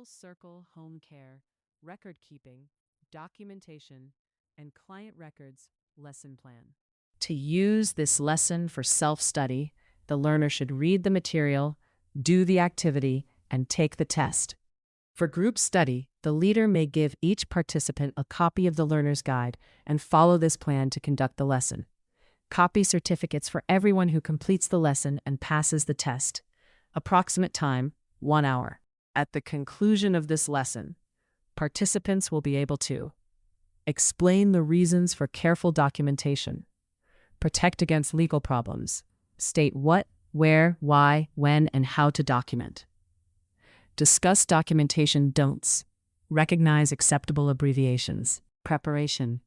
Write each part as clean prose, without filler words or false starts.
circle home care, record keeping, documentation, and client records lesson plan. To use this lesson for self-study, the learner should read the material, do the activity, and take the test. For group study, the leader may give each participant a copy of the learner's guide and follow this plan to conduct the lesson. Copy certificates for everyone who completes the lesson and passes the test. Approximate time, 1 hour. At the conclusion of this lesson, participants will be able to explain the reasons for careful documentation, protect against legal problems, state what, where, why, when, and how to document, discuss documentation don'ts, recognize acceptable abbreviations, preparation,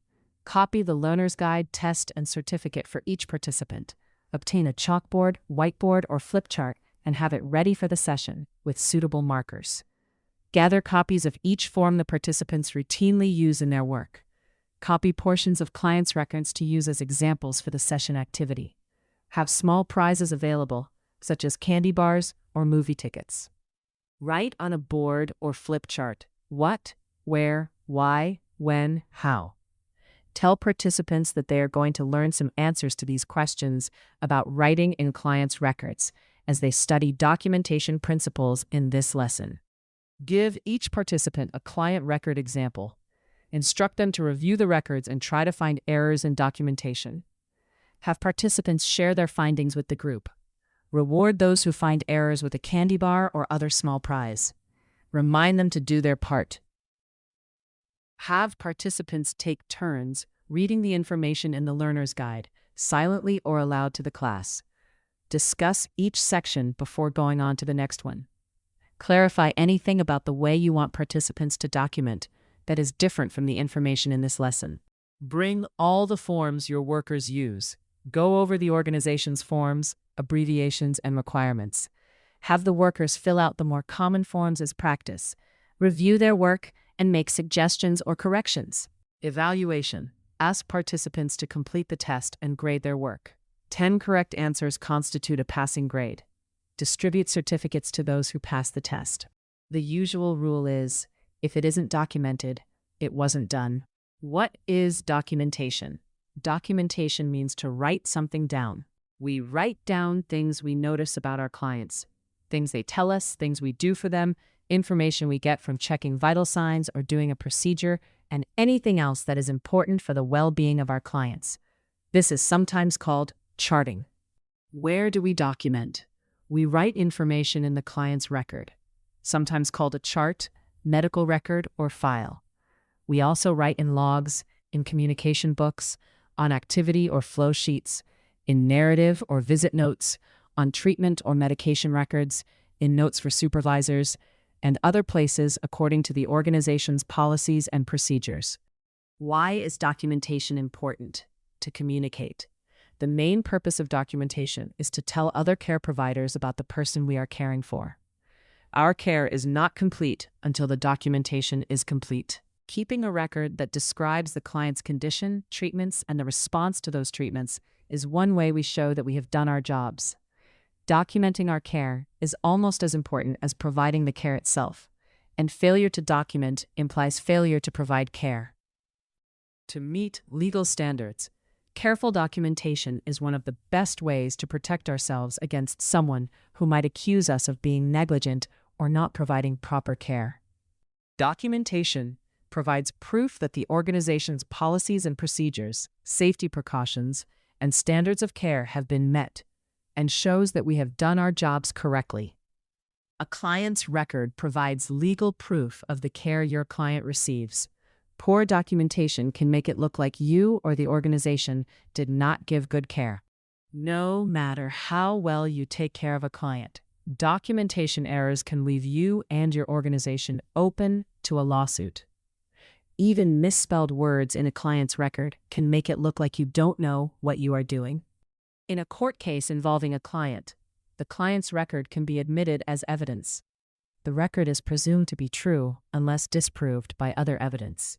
copy the learner's guide, test, and certificate for each participant, obtain a chalkboard, whiteboard, or flip chart, and have it ready for the session with suitable markers. Gather copies of each form the participants routinely use in their work. Copy portions of clients' records to use as examples for the session activity. Have small prizes available, such as candy bars or movie tickets. Write on a board or flip chart what, where, why, when, how. Tell participants that they are going to learn some answers to these questions about writing in clients' records as they study documentation principles in this lesson. Give each participant a client record example. Instruct them to review the records and try to find errors in documentation. Have participants share their findings with the group. Reward those who find errors with a candy bar or other small prize. Remind them to do their part. Have participants take turns reading the information in the learner's guide, silently or aloud to the class. Discuss each section before going on to the next one. Clarify anything about the way you want participants to document that is different from the information in this lesson. Bring all the forms your workers use. Go over the organization's forms, abbreviations, and requirements. Have the workers fill out the more common forms as practice. Review their work and make suggestions or corrections. Evaluation. Ask participants to complete the test and grade their work. 10 correct answers constitute a passing grade. Distribute certificates to those who pass the test. The usual rule is, if it isn't documented, it wasn't done. What is documentation? Documentation means to write something down. We write down things we notice about our clients, things they tell us, things we do for them, information we get from checking vital signs or doing a procedure, and anything else that is important for the well-being of our clients. This is sometimes called charting. Where do we document? We write information in the client's record, sometimes called a chart, medical record, or file. We also write in logs, in communication books, on activity or flow sheets, in narrative or visit notes, on treatment or medication records, in notes for supervisors, and other places according to the organization's policies and procedures. Why is documentation important? To communicate. The main purpose of documentation is to tell other care providers about the person we are caring for. Our care is not complete until the documentation is complete. Keeping a record that describes the client's condition, treatments, and the response to those treatments is one way we show that we have done our jobs. Documenting our care is almost as important as providing the care itself, and failure to document implies failure to provide care. To meet legal standards, careful documentation is one of the best ways to protect ourselves against someone who might accuse us of being negligent or not providing proper care. Documentation provides proof that the organization's policies and procedures, safety precautions, and standards of care have been met, and shows that we have done our jobs correctly. A client's record provides legal proof of the care your client receives. Poor documentation can make it look like you or the organization did not give good care. No matter how well you take care of a client, documentation errors can leave you and your organization open to a lawsuit. Even misspelled words in a client's record can make it look like you don't know what you are doing. In a court case involving a client, the client's record can be admitted as evidence. The record is presumed to be true unless disproved by other evidence.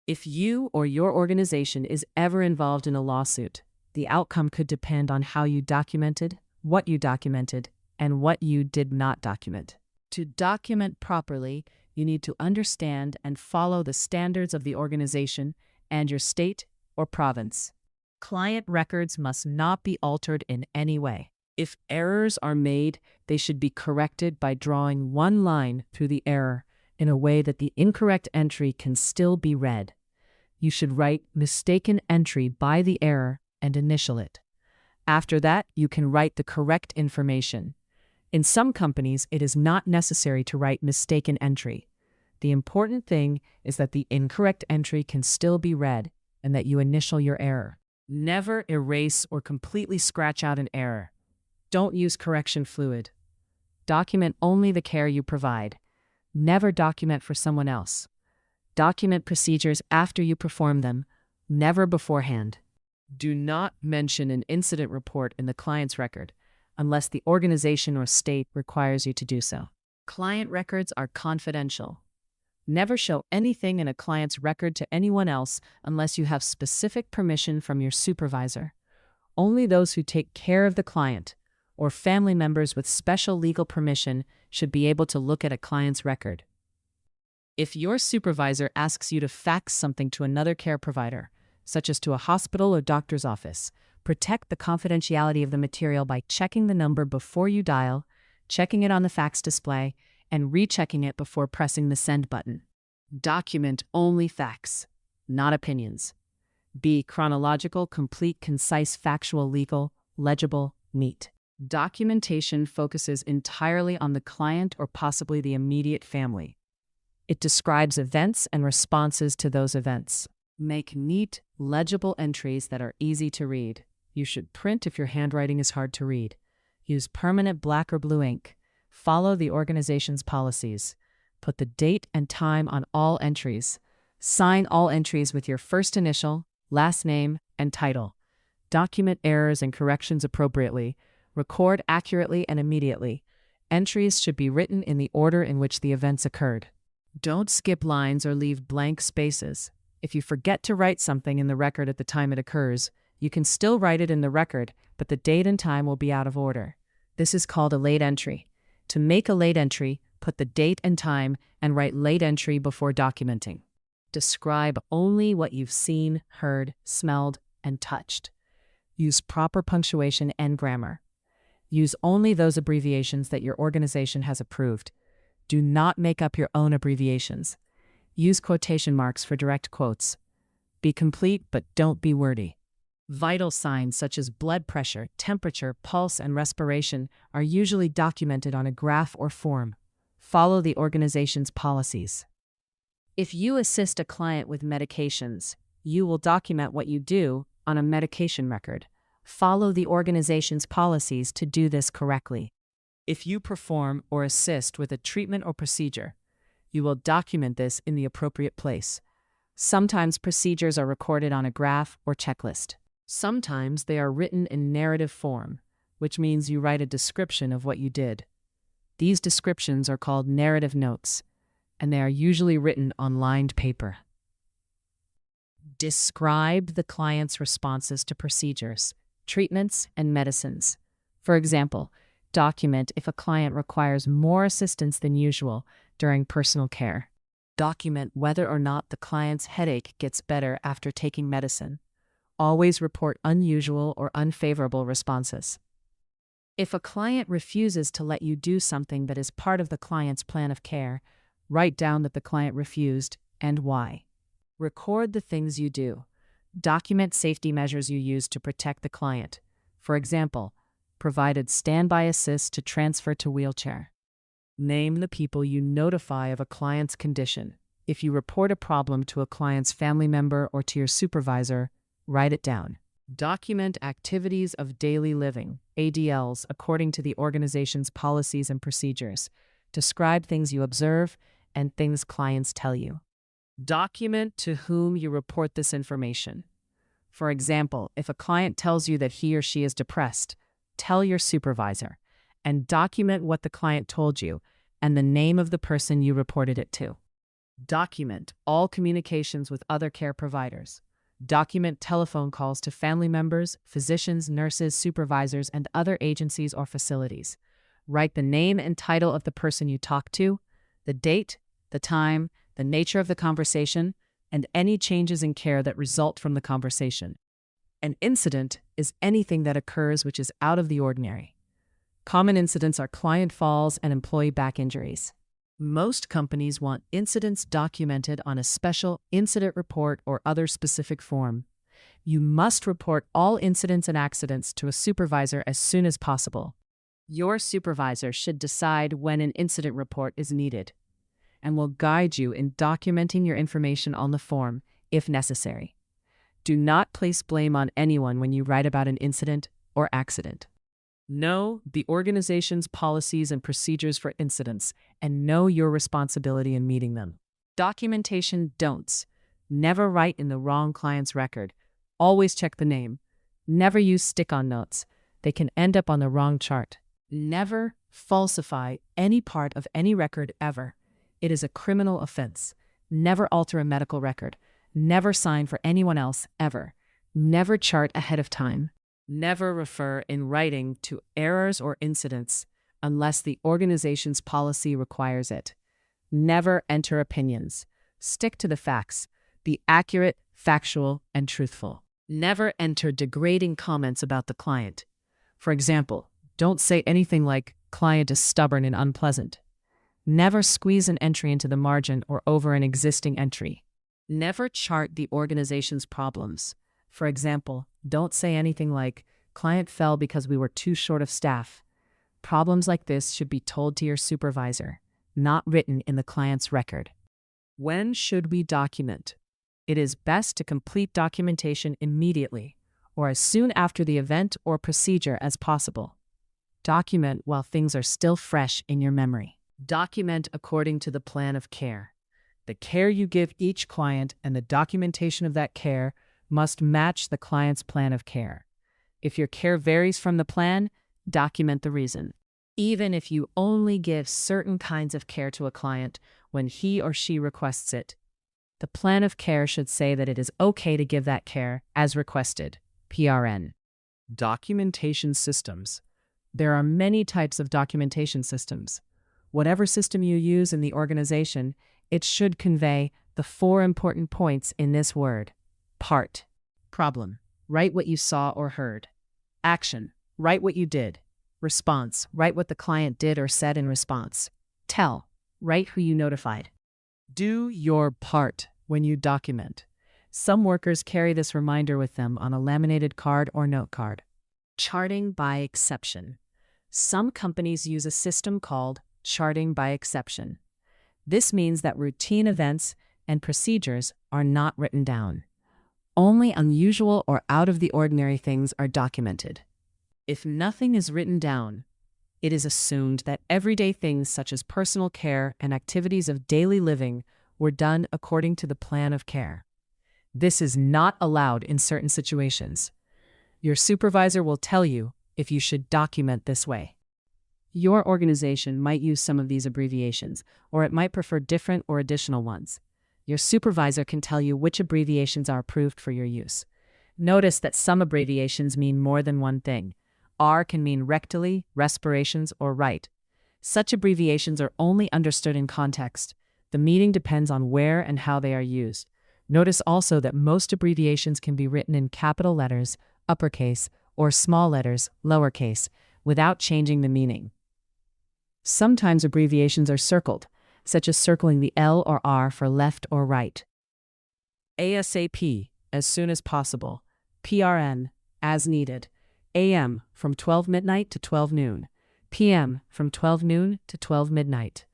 If you or your organization is ever involved in a lawsuit, the outcome could depend on how you documented, what you documented, and what you did not document. To document properly, you need to understand and follow the standards of the organization and your state or province. Client records must not be altered in any way. If errors are made, they should be corrected by drawing one line through the error in a way that the incorrect entry can still be read. You should write mistaken entry by the error and initial it. After that, you can write the correct information. In some companies, it is not necessary to write mistaken entry. The important thing is that the incorrect entry can still be read and that you initial your error. Never erase or completely scratch out an error. Don't use correction fluid. Document only the care you provide. Never document for someone else. Document procedures after you perform them, never beforehand. Do not mention an incident report in the client's record unless the organization or state requires you to do so. Client records are confidential. Never show anything in a client's record to anyone else unless you have specific permission from your supervisor. Only those who take care of the client or family members with special legal permission should be able to look at a client's record. If your supervisor asks you to fax something to another care provider, such as to a hospital or doctor's office, protect the confidentiality of the material by checking the number before you dial, checking it on the fax display, and rechecking it before pressing the send button. Document only facts, not opinions. Be chronological, complete, concise, factual, legal, legible, neat. Documentation focuses entirely on the client or possibly the immediate family. It describes events and responses to those events. Make neat, legible entries that are easy to read. You should print if your handwriting is hard to read. Use permanent black or blue ink. Follow the organization's policies. Put the date and time on all entries. Sign all entries with your first initial, last name, and title. Document errors and corrections appropriately. Record accurately and immediately. Entries should be written in the order in which the events occurred. Don't skip lines or leave blank spaces. If you forget to write something in the record at the time it occurs, you can still write it in the record, but the date and time will be out of order. This is called a late entry. To make a late entry, put the date and time and write late entry before documenting. Describe only what you've seen, heard, smelled, and touched. Use proper punctuation and grammar. Use only those abbreviations that your organization has approved. Do not make up your own abbreviations. Use quotation marks for direct quotes. Be complete, but don't be wordy. Vital signs such as blood pressure, temperature, pulse, and respiration are usually documented on a graph or form. Follow the organization's policies. If you assist a client with medications, you will document what you do on a medication record. Follow the organization's policies to do this correctly. If you perform or assist with a treatment or procedure, you will document this in the appropriate place. Sometimes procedures are recorded on a graph or checklist. Sometimes they are written in narrative form, which means you write a description of what you did. These descriptions are called narrative notes, and they are usually written on lined paper. Describe the client's responses to procedures, treatments, and medicines. For example, document if a client requires more assistance than usual during personal care. Document whether or not the client's headache gets better after taking medicine. Always report unusual or unfavorable responses. If a client refuses to let you do something that is part of the client's plan of care, write down that the client refused and why. Record the things you do. Document safety measures you use to protect the client. For example, provided standby assist to transfer to wheelchair. Name the people you notify of a client's condition. If you report a problem to a client's family member or to your supervisor, write it down. Document activities of daily living, ADLs, according to the organization's policies and procedures. Describe things you observe and things clients tell you. Document to whom you report this information. For example, if a client tells you that he or she is depressed, tell your supervisor and document what the client told you and the name of the person you reported it to. Document all communications with other care providers. Document telephone calls to family members, physicians, nurses, supervisors, and other agencies or facilities. Write the name and title of the person you talked to, the date, the time, the nature of the conversation, and any changes in care that result from the conversation. An incident is anything that occurs which is out of the ordinary. Common incidents are client falls and employee back injuries. Most companies want incidents documented on a special incident report or other specific form. You must report all incidents and accidents to a supervisor as soon as possible. Your supervisor should decide when an incident report is needed and will guide you in documenting your information on the form if necessary. Do not place blame on anyone when you write about an incident or accident. Know the organization's policies and procedures for incidents and know your responsibility in meeting them. Documentation don'ts. Never write in the wrong client's record. Always check the name. Never use stick-on notes. They can end up on the wrong chart. Never falsify any part of any record ever. It is a criminal offense. Never alter a medical record. Never sign for anyone else ever. Never chart ahead of time. Never refer in writing to errors or incidents unless the organization's policy requires it. Never enter opinions. Stick to the facts. Be accurate, factual, and truthful. Never enter degrading comments about the client. For example, don't say anything like, "Client is stubborn and unpleasant." Never squeeze an entry into the margin or over an existing entry. Never chart the organization's problems. For example, don't say anything like, "Client fell because we were too short of staff." Problems like this should be told to your supervisor, not written in the client's record. When should we document? It is best to complete documentation immediately or as soon after the event or procedure as possible. Document while things are still fresh in your memory. Document according to the plan of care. The care you give each client and the documentation of that care must match the client's plan of care. If your care varies from the plan, document the reason. Even if you only give certain kinds of care to a client when he or she requests it, the plan of care should say that it is okay to give that care as requested. PRN. Documentation systems. There are many types of documentation systems. Whatever system you use in the organization, it should convey the 4 important points in this word. Part. Problem. Write what you saw or heard. Action. Write what you did. Response. Write what the client did or said in response. Tell. Write who you notified. Do your part when you document. Some workers carry this reminder with them on a laminated card or note card. Charting by exception. Some companies use a system called charting by exception. This means that routine events and procedures are not written down. Only unusual or out-of-the-ordinary things are documented. If nothing is written down, it is assumed that everyday things such as personal care and activities of daily living were done according to the plan of care. This is not allowed in certain situations. Your supervisor will tell you if you should document this way. Your organization might use some of these abbreviations, or it might prefer different or additional ones. Your supervisor can tell you which abbreviations are approved for your use. Notice that some abbreviations mean more than one thing. R can mean rectally, respirations, or right. Such abbreviations are only understood in context. The meaning depends on where and how they are used. Notice also that most abbreviations can be written in capital letters, uppercase, or small letters, lowercase, without changing the meaning. Sometimes abbreviations are circled, such as circling the L or R for left or right. ASAP, as soon as possible. PRN, as needed. AM, from 12 midnight to 12 noon. PM, from 12 noon to 12 midnight.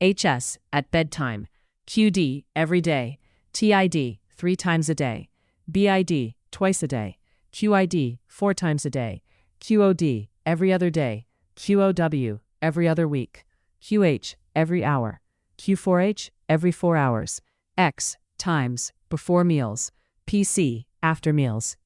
HS, at bedtime. QD, every day. TID, 3 times a day. BID, twice a day. QID, 4 times a day. QOD, every other day. QOW, every other week. QH, every hour. Q4H, every 4 hours. X, times, before meals. PC, after meals.